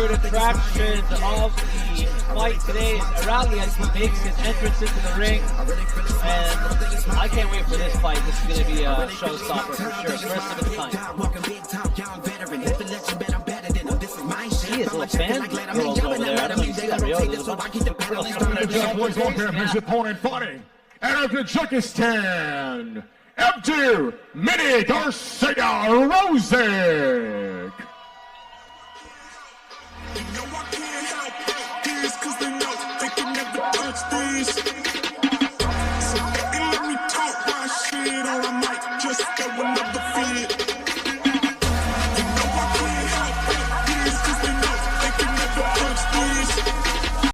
third attraction of the fight today is Erali as he makes his entrance into the ring. And I can't wait for this fight. This is going to be a showstopper for sure. First of its kind. He is a little fan girls over there. I don't know if you see that, Rio. There's a bunch of girls. His opponent fighting out of Tajikistan, Abdurozik. No, I can't help this, 'cause they know they can never touch these.